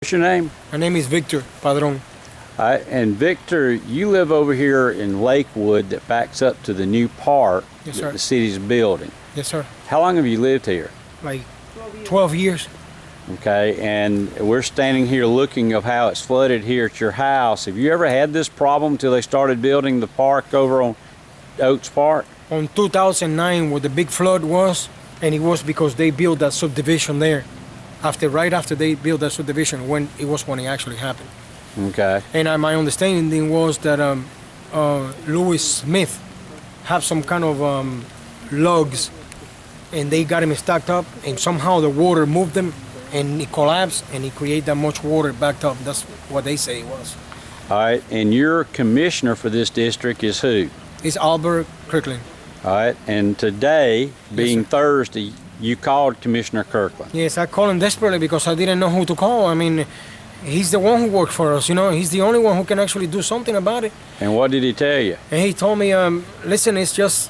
What's your name? My name is Victor Padron. And Victor, you live over here in Lakewood that backs up to the new park Yes, that sir. the city's building. Yes, sir. How long have you lived here? Like 12 years. Okay, and we're standing here looking of how it's flooded here at your house. Have you ever had this problem till they started building the park over on Oaks Park? On 2009, where the big flood was, and it was because they built that subdivision there. Right after they built that subdivision, when it actually happened. Okay. And my understanding was that Louis Smith have some kind of logs, and they got them stacked up, and somehow the water moved them, and it collapsed, and it created that much water backed up. That's what they say it was. All right, and your commissioner for this district is who? It's Albert Kirkland. All right, and today, being Thursday, you called Commissioner Kirkland. Yes, I called him desperately because I didn't know who to call. I mean, he's the one who worked for us, you know. He's the only one who can actually do something about it. And what did he tell you? And he told me, listen, it's just,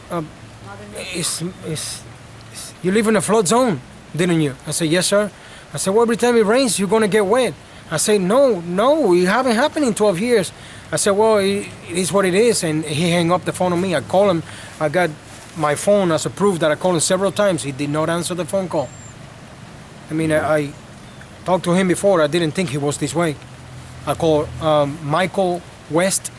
you live in a flood zone, didn't you? I said, yes, sir. I said, well, every time it rains, you're going to get wet. I said, no, it haven't happened in 12 years. I said, well, it is what it is. And he hung up the phone on me. I called him. I got my phone as a proof that I called him several times. He did not answer the phone call. I mean, I talked to him before. I didn't think he was this way. I called Michael West,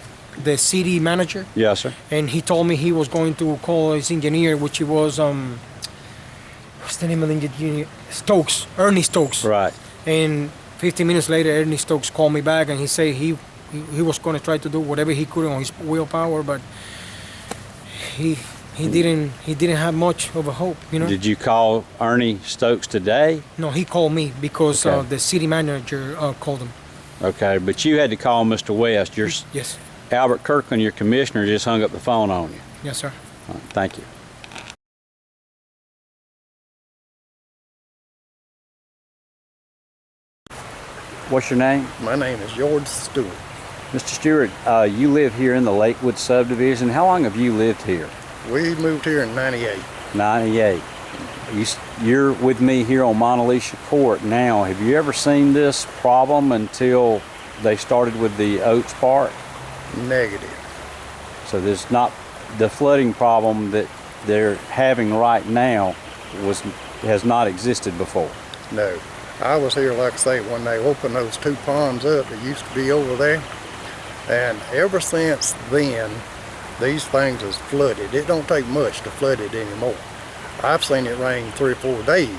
the city manager. Yes, sir. And he told me he was going to call his engineer, which he was, what's the name of the engineer? Stokes, Ernie Stokes. Right. And 15 minutes later, Ernie Stokes called me back, and he said he was going to try to do whatever he could on his willpower, but he didn't have much of a hope, you know. Did you call Ernie Stokes today? No, he called me because Okay. the city manager called him. Okay, but you had to call Mr. West. Yes. Albert Kirkland, your commissioner, just hung up the phone on you. Yes, sir. All right, thank you. What's your name? My name is George Stewart. Mr. Stewart, you live here in the Lakewood subdivision. How long have you lived here? We moved here in '98. 98. You're with me here on Monta Leisha Court now. Have you ever seen this problem until they started with the Oaks Park? Negative. So there's not the flooding problem that they're having right now has not existed before. No. I was here, like I say, when they opened those two ponds up that used to be over there. And ever since then, these things has flooded. It don't take much to flood it anymore. I've seen it rain 3 or 4 days.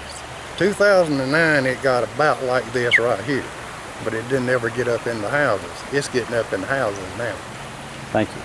2009, it got about like this right here, but it didn't ever get up in the houses. It's getting up in the houses now. Thank you.